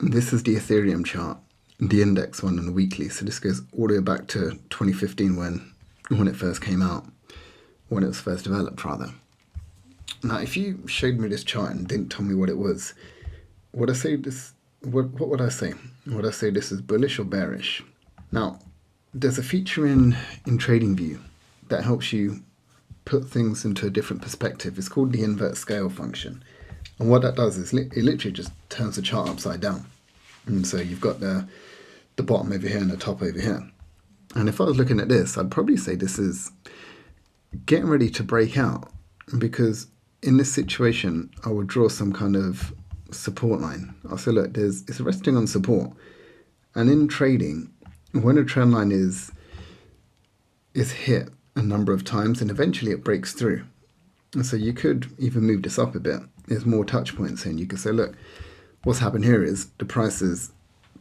this is the Ethereum chart, the index one on the weekly. So this goes all the way back to 2015 when it first came out, when it was first developed rather. Now, if you showed me this chart and didn't tell me what it was, would I say this? What would I say? Would I say this is bullish or bearish? Now, there's a feature in TradingView that helps you put things into a different perspective. It's called the Invert Scale function. And what that does is it literally just turns the chart upside down. And so you've got the bottom over here and the top over here. And if I was looking at this, I'd probably say this is getting ready to break out, because in this situation, I would draw some kind of support line. I'll say, look, it's resting on support. And in trading, when a trend line is hit a number of times and eventually it breaks through. And so you could even move this up a bit. There's more touch points here, and you could say, look, what's happened here is the price has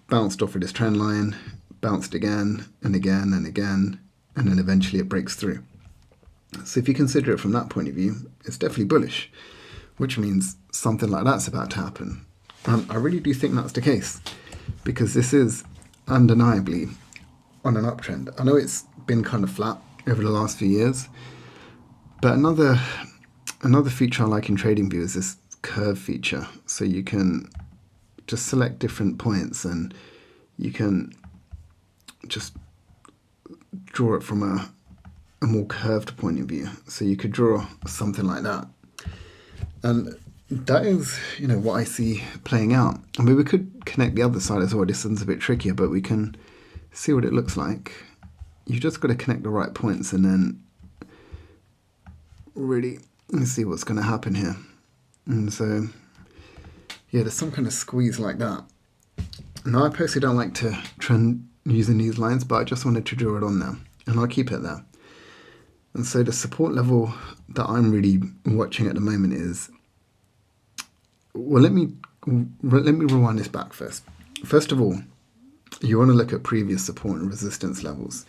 bounced off of this trend line, bounced again and again and again, and then eventually it breaks through. So if you consider it from that point of view, it's definitely bullish, which means something like that's about to happen. And I really do think that's the case, because this is undeniably on an uptrend. I know it's been kind of flat over the last few years, but another feature I like in TradingView is this curve feature. So you can just select different points and you can just draw it from a more curved point of view. So you could draw something like that. And that is, what I see playing out. I mean, we could connect the other side as well. This one's a bit trickier, but we can see what it looks like. You've just got to connect the right points and then really see what's going to happen here. And so, yeah, there's some kind of squeeze like that. Now, I personally don't like to trend using these lines, but I just wanted to draw it on there, and I'll keep it there. And so the support level that I'm really watching at the moment is, well, let me rewind this back first. First of all, you want to look at previous support and resistance levels.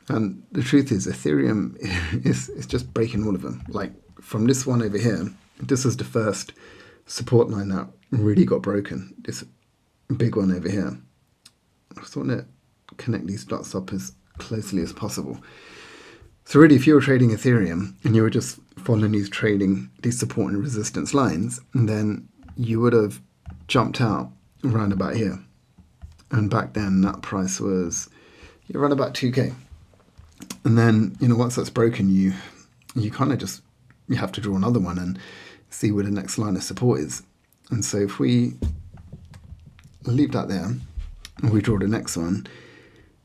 And the truth is, Ethereum is just breaking all of them. Like from this one over here, this is the first support line that really got broken. This big one over here. I just want to connect these dots up as closely as possible. So really, if you were trading Ethereum and you were just following these support and resistance lines, then you would have jumped out around about here. And back then, that price was around about 2K. And then, once that's broken, you kind of just, you have to draw another one and see where the next line of support is. And so if we leave that there and we draw the next one,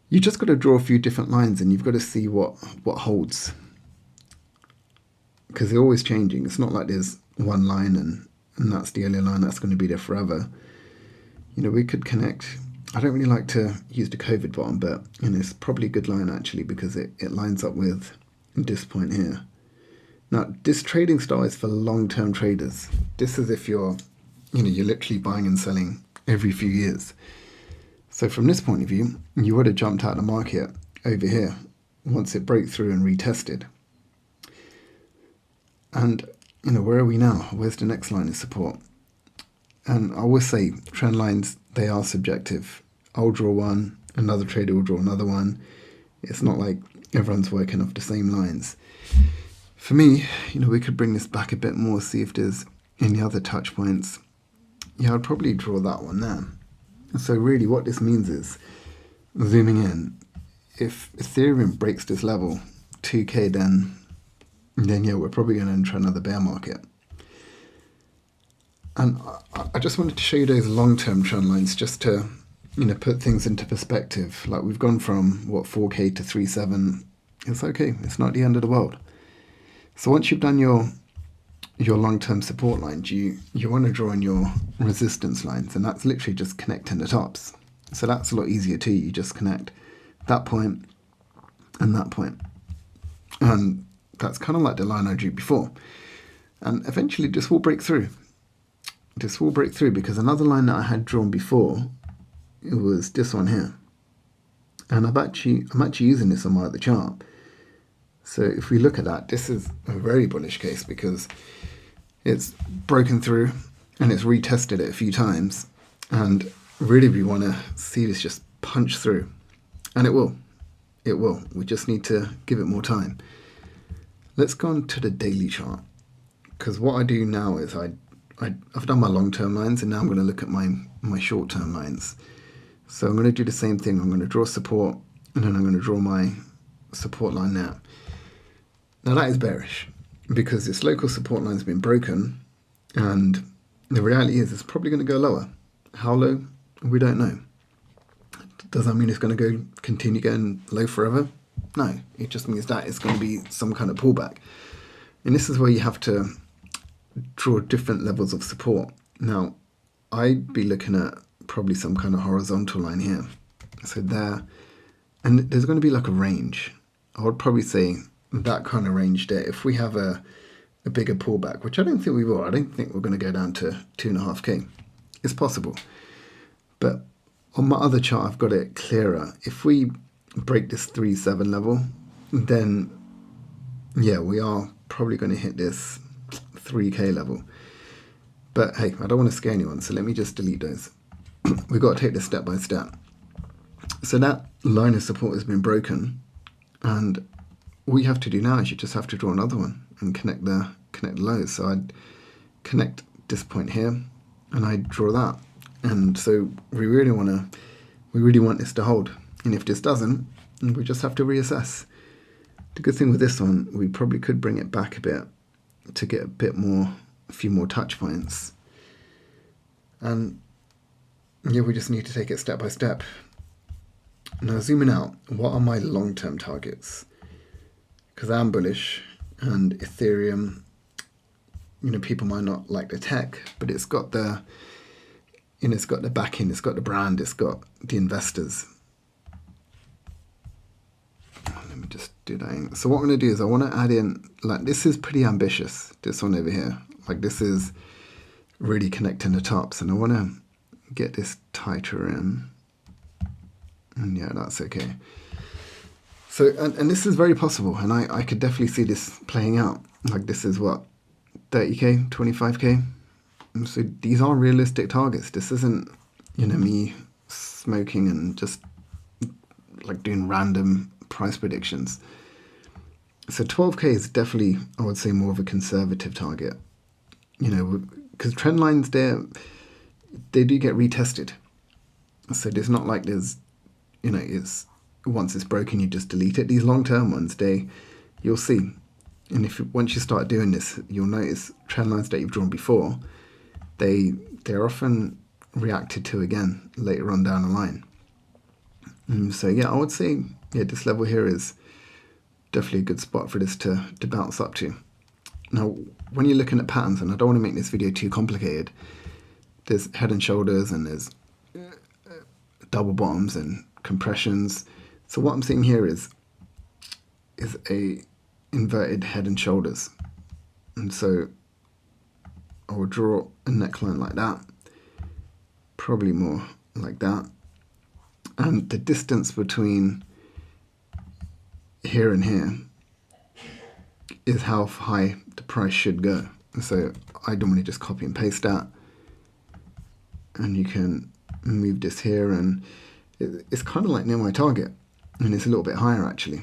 you just got to draw a few different lines and you've got to see what holds. Because they're always changing. It's not like there's one line and that's the only line that's going to be there forever. We could connect. I don't really like to use the COVID bottom, but it's probably a good line actually, because it lines up with this point here. Now, this trading style is for long-term traders. This is if you're literally buying and selling every few years. So from this point of view, you would have jumped out of the market over here once it broke through and retested. And, where are we now? Where's the next line of support? And I always say trend lines, they are subjective. I'll draw one, another trader will draw another one. It's not like everyone's working off the same lines. For me, we could bring this back a bit more, see if there's any other touch points. Yeah, I'd probably draw that one there. So really what this means is, zooming in, if Ethereum breaks this level, 2K, then yeah, we're probably going to enter another bear market. And I just wanted to show you those long-term trend lines just to, put things into perspective. Like we've gone from, 4K to 3.7. It's okay. It's not the end of the world. So once you've done your long-term support lines, you want to draw in your resistance lines, and that's literally just connecting the tops. So that's a lot easier too. You just connect that point and that point. And that's kind of like the line I drew before. And eventually this will break through. This will break through, because another line that I had drawn before, it was this one here. And I'm actually using this on my other chart. So if we look at that, this is a very bullish case, because it's broken through and it's retested it a few times. And really we want to see this just punch through, and it will. It will. We just need to give it more time. Let's go on to the daily chart, because what I do now is I've done my long-term lines, and now I'm going to look at my short-term lines. So I'm going to do the same thing. I'm going to draw support, and then I'm going to draw my support line now. Now that is bearish, because this local support line has been broken, and the reality is it's probably going to go lower. How low? We don't know. Does that mean it's going to continue going low forever? No, it just means that it's going to be some kind of pullback. And this is where you have to draw different levels of support. Now, I'd be looking at probably some kind of horizontal line here. So there, and there's going to be like a range. I would probably say that kind of range there. If we have a bigger pullback, which I don't think we will. I don't think we're going to go down to 2.5K. It's possible. But on my other chart, I've got it clearer. If we break this 3.7 level, then yeah, we are probably going to hit this 3K level. But hey, I don't want to scare anyone, so let me just delete those. We've got to take this step by step. So that line of support has been broken, and all you have to do now is you just have to draw another one and connect the lows. So I'd connect this point here, and I draw that. And so we really want this to hold. And if this doesn't, we just have to reassess. The good thing with this one, we probably could bring it back a bit to get a few more touch points. And yeah, we just need to take it step by step. Now zooming out, what are my long-term targets? Because I'm bullish, and Ethereum, people might not like the tech, but it's got the backing, it's got the brand, it's got the investors. Let me just do that. So what I'm going to do is I want to add in, like, this is pretty ambitious, this one over here. Like, this is really connecting the tops, and I want to get this tighter in. And yeah, that's okay. So, and this is very possible, and I could definitely see this playing out. Like, this is what, 30K, 25K? And so these are realistic targets. This isn't, me smoking and just like doing random price predictions. So 12K is definitely, I would say, more of a conservative target. Because trend lines, they do get retested. So it's not like there's, it's once it's broken, you just delete it. These long-term ones, you'll see. And once you start doing this, you'll notice trend lines that you've drawn before, they're often reacted to again later on down the line. So yeah, I would say, this level here is definitely a good spot for this to bounce up to. Now, when you're looking at patterns, and I don't want to make this video too complicated, there's head and shoulders, and there's double bottoms and compressions. So what I'm seeing here is a inverted head and shoulders. And so I will draw a neckline like that, probably more like that. And the distance between here and here is how high the price should go. So I normally just copy and paste that, and you can move this here, and it's kind of like near my target, and it's a little bit higher actually.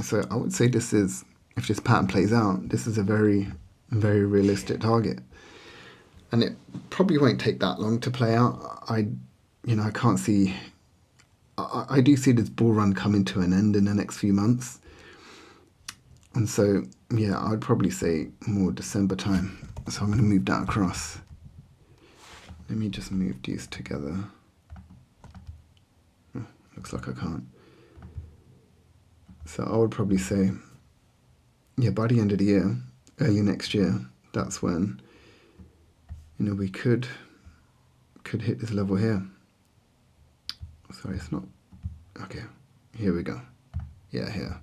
So I would say this is, if this pattern plays out, this is a very, very realistic target. And it probably won't take that long to play out. I can't see, I do see this bull run coming to an end in the next few months. And so, yeah, I'd probably say more December time. So I'm going to move that across. Let me just move these together. Oh, looks like I can't. So I would probably say, yeah, by the end of the year, early next year, that's when, we could hit this level here. Sorry, it's not. Okay, here we go. Yeah, here.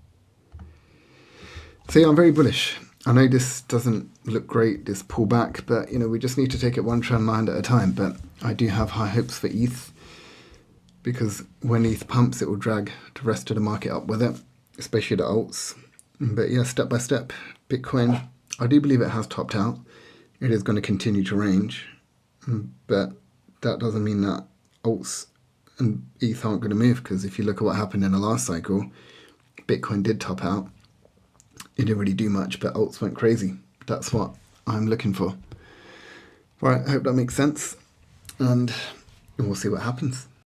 So yeah, I'm very bullish. I know this doesn't look great, this pullback, but we just need to take it one trend line at a time. But I do have high hopes for ETH, because when ETH pumps, it will drag the rest of the market up with it, especially the alts. But yeah, step by step, Bitcoin, I do believe it has topped out. It is going to continue to range, but that doesn't mean that alts and ETH aren't going to move, because if you look at what happened in the last cycle, Bitcoin did top out. It didn't really do much, but alts went crazy. That's what I'm looking for. Right, I hope that makes sense, and we'll see what happens.